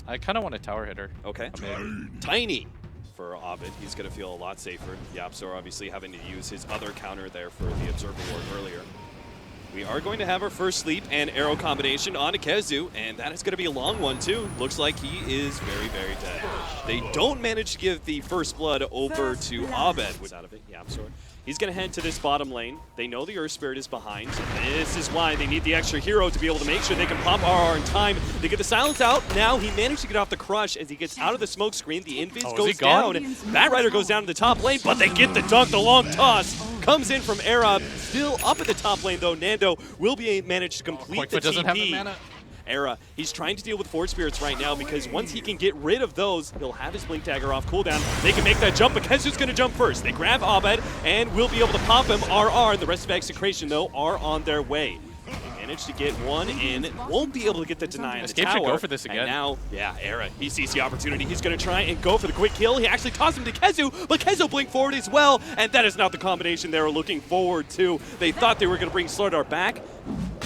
I kind of want a tower hitter. Okay. Tiny for Ovid. He's going to feel a lot safer. Yapzor obviously having to use his other counter there for the Observer Ward earlier. We are going to have our first sleep and arrow combination on XtcN, and that is going to be a long one too. Looks like he is very, very dead. They don't manage to give the first blood over to Abed. Out of it, Yapzor. He's going to head to this bottom lane. They know the Earth Spirit is behind. This is why they need the extra hero to be able to make sure they can pop RR in time. They get the silence out. Now he managed to get off the crush as he gets out of the smoke screen. The invis goes down. Bat Rider goes down to the top lane, but they get the dunk. The long toss comes in from Era. Still up at the top lane though. Nando will be managed to complete the doesn't TP. have the mana. Era, he's trying to deal with Forge Spirits right now because once he can get rid of those, he'll have his Blink Dagger off cooldown. They can make that jump, but Kezu's going to jump first. They grab Abed and will be able to pop him. RR, the rest of XtcN though are on their way. They managed to get one in, won't be able to get the deny in the tower. Should go for this again. And now, yeah, Era, he sees the opportunity. He's going to try and go for the quick kill. He actually tossed him to Kezu, but Kezu blinked forward as well, and that is not the combination they were looking forward to. They thought they were going to bring Slardar back,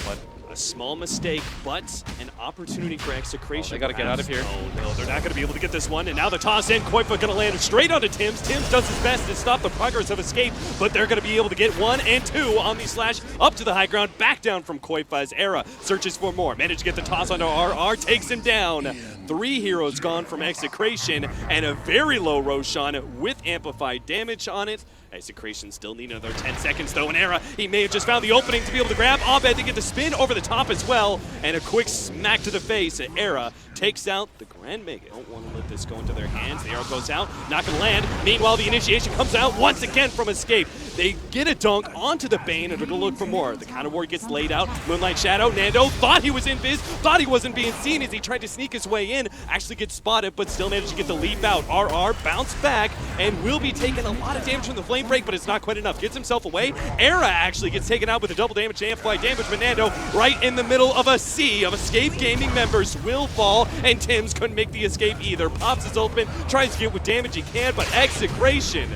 but a small mistake, but an opportunity for XtcN. They got to get out of here. Oh no, they're not going to be able to get this one. And now the toss in, Koifa going to land straight onto Tims. Tims does his best to stop the progress of Escape, but they're going to be able to get 1 and 2 on the slash up to the high ground, back down from Koifa as Era searches for more. Managed to get the toss onto RR, takes him down. 3 heroes gone from XtcN and a very low Roshan with amplified damage on it. XtcN still need another 10 seconds though, and Era, he may have just found the opening to be able to grab Abed to get the spin over the top as well, and a quick smack to the face. Era takes out the Grand Mega. Don't want to let this go into their hands. The arrow goes out, not going to land. Meanwhile, the initiation comes out once again from Escape. They get a dunk onto the Bane and they're going to look for more. The counter ward gets laid out. Moonlight Shadow, Nando thought he was invis, thought he wasn't being seen as he tried to sneak his way in, actually gets spotted, but still managed to get the leap out. RR bounced back and will be taking a lot of damage from the flame break, but it's not quite enough. Gets himself away. Era actually gets taken out with a double damage to amplify damage, but Nando right in the middle of a sea of Escape Gaming members will fall, and Tims couldn't make the escape either. Pops his ultimate, tries to get what damage he can, but XtcN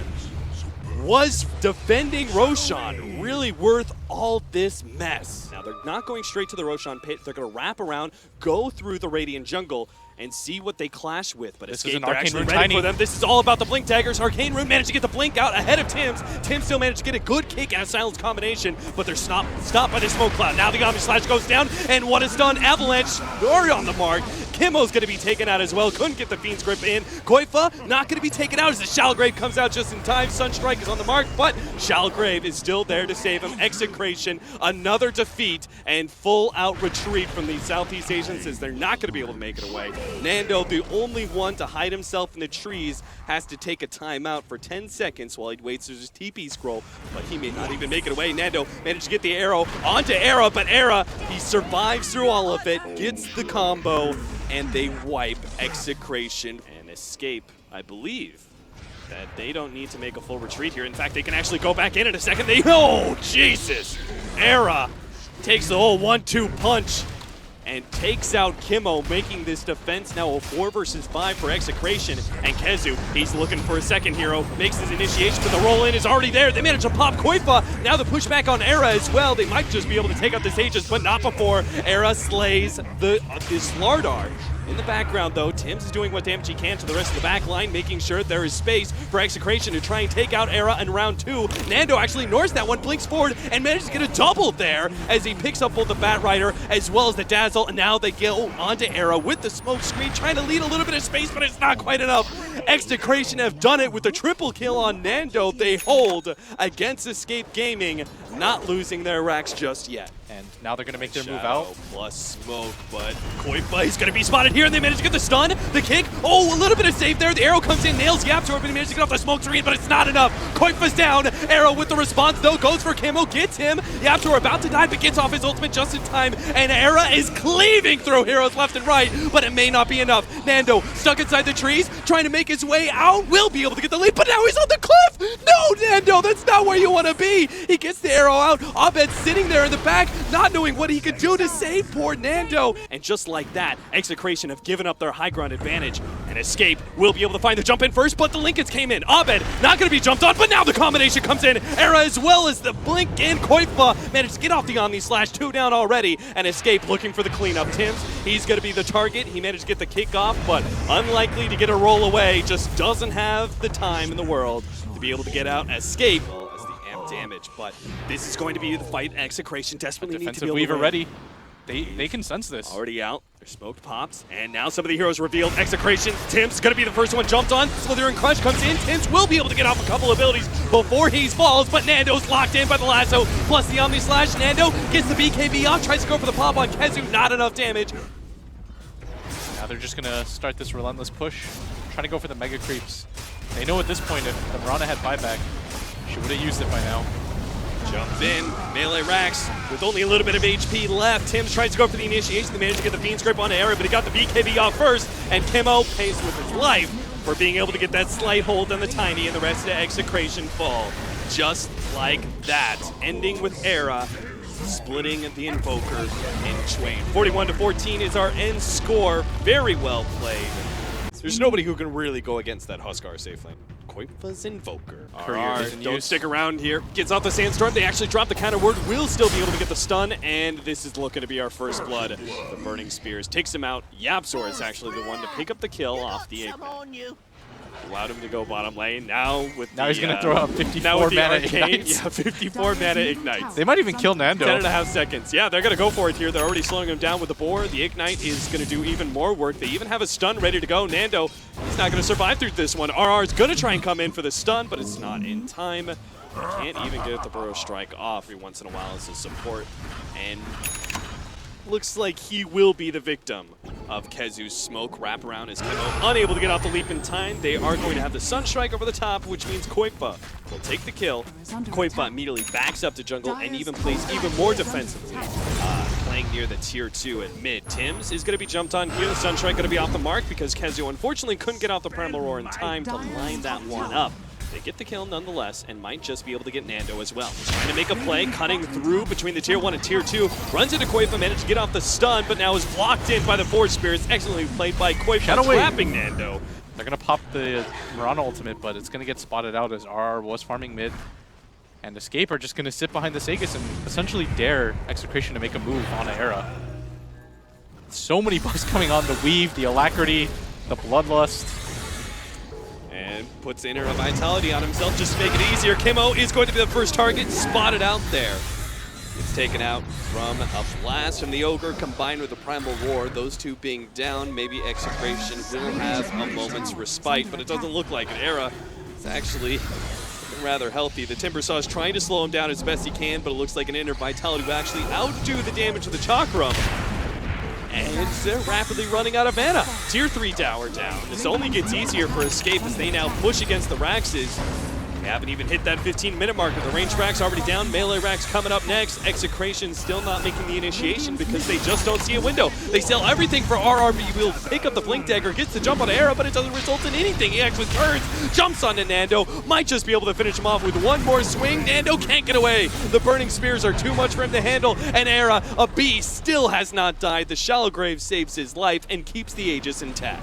was defending Roshan. Really worth all this mess. Now they're not going straight to the Roshan pit. They're going to wrap around, go through the Radiant jungle, and see what they clash with. But this Escape, is an they're Arcane actually Rune ready tiny. for them. This is all about the Blink Daggers. Arcane Rune managed to get the Blink out ahead of Tims. Tims still managed to get a good kick and a silence combination, but they're stopped by the smoke cloud. Now the Omni Slash goes down, and what is done? Avalanche, Nori on the mark. Kimmo's going to be taken out as well. Couldn't get the Fiend's Grip in. Koifa not going to be taken out as the Shalgrave comes out just in time. Sunstrike is on the mark, but Shalgrave is still there to save him. XtcN, another defeat and full out retreat from the Southeast Asians as they're not going to be able to make it away. Nando, the only one to hide himself in the trees, has to take a timeout for 10 seconds while he waits for his TP scroll, but he may not even make it away. Nando managed to get the arrow onto Era, but Era, he survives through all of it, gets the combo, and they wipe XtcN and Escape, I believe that they don't need to make a full retreat here. In fact, they can actually go back in a second. Oh, Jesus! Era takes the whole 1-2 punch and takes out Kimmo, making this defense now a 4 versus 5 for XtcN. And Kezu, he's looking for a second hero, makes his initiation, but the roll-in is already there. They manage to pop Koifa. Now the pushback on Era as well. They might just be able to take out the Sages, but not before Era slays this Slardar. In the background, though, Tims is doing what damage he can to the rest of the back line, making sure there is space for XtcN to try and take out Era in round 2. Nando actually ignores that one, blinks forward, and manages to get a double there as he picks up both the Bat Rider as well as the Dazzle, and now they go onto Era with the smoke screen, trying to lead a little bit of space, but it's not quite enough. XtcN have done it with the triple kill on Nando. They hold against Escape Gaming, not losing their racks just yet. And now they're going to make their move Shadow out. Plus smoke, but Koifa is going to be spotted here, and they manage to get the stun, the kick. Oh, a little bit of save there. The arrow comes in, nails Yapzor, but he manages to get off the smoke screen, but it's not enough. Koifa's down. Arrow with the response, though, goes for Kimmo, gets him. Yapzor about to die, but gets off his ultimate just in time, and Era is cleaving through heroes left and right, but it may not be enough. Nando, stuck inside the trees, trying to make his way out, will be able to get the lead, but now he's on the cliff. No, Nando, that's not where you want to be. He gets the arrow arrow out. Abed sitting there in the back, not knowing what he could do to save poor Nando. And just like that, XtcN have given up their high ground advantage. And Escape will be able to find the jump in first, but the Lincolns came in. Abed not going to be jumped on, but now the combination comes in. Era as well as the blink in. Koifa managed to get off the Omni Slash, 2 down already. And Escape looking for the cleanup. Tims, he's going to be the target. He managed to get the kickoff, but unlikely to get a roll away. Just doesn't have the time in the world to be able to get out. Escape as the amp damage, but this is going to be the fight XtcN desperately need to be able Weaver to win. ready. They can sense this. Already out. Their smoked pops. And now some of the heroes revealed. XtcN. Tim's going to be the first one jumped on. Slithering Crush comes in. Tims will be able to get off a couple abilities before he falls, but Nando's locked in by the lasso. Plus the Omni Slash. Nando gets the BKB off. Tries to go for the pop on KheZu. Not enough damage. Now they're just going to start this relentless push. Trying to go for the mega creeps. They know at this point if the Mirana had buyback, she would have used it by now. Jump in, melee racks with only a little bit of HP left. Tims tries to go for the initiation. They managed to get the Fiend Scrape onto Era, but he got the BKB off first. And Kimo pays with his life for being able to get that slight hold on the Tiny, and the rest of XtcN fall. Just like that, ending with Era splitting the Invoker in twain. 41-14 is our end score. Very well played. There's nobody who can really go against that Huskar safe lane. Koifa's Invoker. Don't stick around here. Gets off the Sandstorm. They actually drop the counter word. Will still be able to get the stun, and this is looking to be our first blood. The Burning Spears takes him out. Yapzor is actually the one to pick up the kill off the Ignite. Allowed him to go bottom lane. Now he's going to throw out 54 mana ignites. Yeah, 54 mana ignites. They might even kill Nando. 10.5 seconds. Yeah, they're going to go for it here. They're already slowing him down with the boar. The Ignite is going to do even more work. They even have a stun ready to go. Nando, he's not going to survive through this one. RR is going to try and come in for the stun, but it's not in time. Can't even get the Burrow Strike off every once in a while as a support. And looks like he will be the victim of KheZu's smoke wraparound as Kimo unable to get off the leap in time. They are going to have the Sunstrike over the top, which means Koifa will take the kill. Koifa immediately backs up to jungle and even plays even more defensively, playing near the tier 2 at mid. Tims is going to be jumped on here. The Sunstrike going to be off the mark because KheZu unfortunately couldn't get off the Primal Roar in time to line that one up. They get the kill nonetheless and might just be able to get Nando as well. Trying to make a play, cutting through between the tier 1 and tier 2. Runs into Koifa, managed to get off the stun, but now is blocked in by the Force Spirits. Excellently played by Koifa, trapping Nando. They're going to pop the Mirana ultimate, but it's going to get spotted out as RR was farming mid. And Escape are just going to sit behind the Sagus and essentially dare XtcN to make a move on Era. So many buffs coming on, the Weave, the Alacrity, the Bloodlust. And puts Inner Vitality on himself just to make it easier. Kimo is going to be the first target, spotted out there. It's taken out from a blast from the Ogre combined with the Primal Roar. Those two being down, maybe XtcN will have a moment's respite, but it doesn't look like it. Era is actually rather healthy. The Timbersaw is trying to slow him down as best he can, but it looks like an Inner Vitality will actually outdo the damage of the Chakram. And they're rapidly running out of mana. Tier 3 tower down. This only gets easier for Escape as they now push against the Raxes. They haven't even hit that 15-minute marker. The range Rax already down. Melee Rax coming up next. XtcN still not making the initiation because they just don't see a window. They sell everything for RR, but he will pick up the Blink Dagger, gets the jump on Era, but it doesn't result in anything. He actually turns, jumps onto Nando, might just be able to finish him off with one more swing. Nando can't get away. The Burning Spears are too much for him to handle, and Era, a beast, still has not died. The Shallow Grave saves his life and keeps the Aegis intact.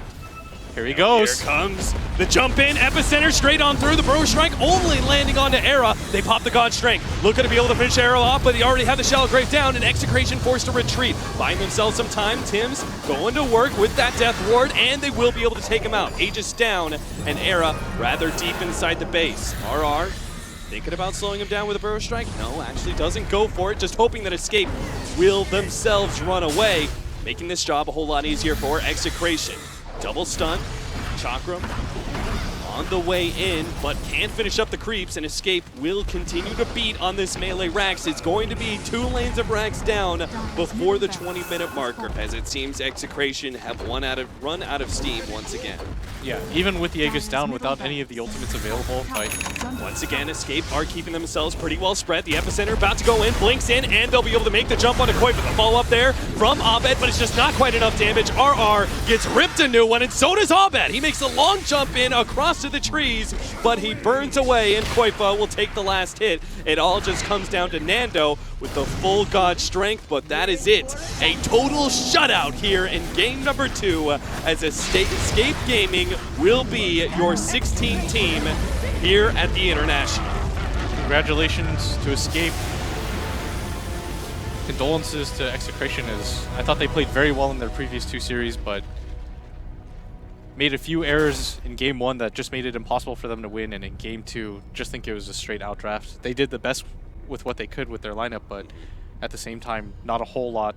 Here he goes. Here comes the jump in, Epicenter straight on through. The Burrow Strike only landing onto Era. They pop the God Strength. Looking to be able to finish Era off, but they already have the Shallow Grave down, and XtcN forced to retreat. Buying themselves some time. Tims going to work with that Death Ward, and they will be able to take him out. Aegis down, and Era rather deep inside the base. RR thinking about slowing him down with a Burrow Strike? No, actually doesn't go for it. Just hoping that Escape will themselves run away, making this job a whole lot easier for XtcN. Double stun, Chakram on the way in, but can't finish up the creeps, and Escape will continue to beat on this melee Rax. It's going to be 2 lanes of Rax down before the 20-minute marker, as it seems XtcN have run out of steam once again. Yeah, even with the Aegis down, without any of the ultimates available, like, Once again, Escape are keeping themselves pretty well spread. The epicenter about to go in, blinks in, and they'll be able to make the jump onto Koi, but the follow up there from Abed, but it's just not quite enough damage. RR gets ripped a new one, and so does Abed. He makes a long jump in across to the trees, but he burns away, and Koifa will take the last hit. It all just comes down to Nando with the full god strength, but that is it. A total shutout here in game number 2 as Escape Gaming will be your 16 team here at the International. congratulations to Escape. Condolences to XtcN, as I thought they played very well in their previous 2 series, but made a few errors in game 1 that just made it impossible for them to win, and in game 2, just think it was a straight outdraft. They did the best with what they could with their lineup, but at the same time, not a whole lot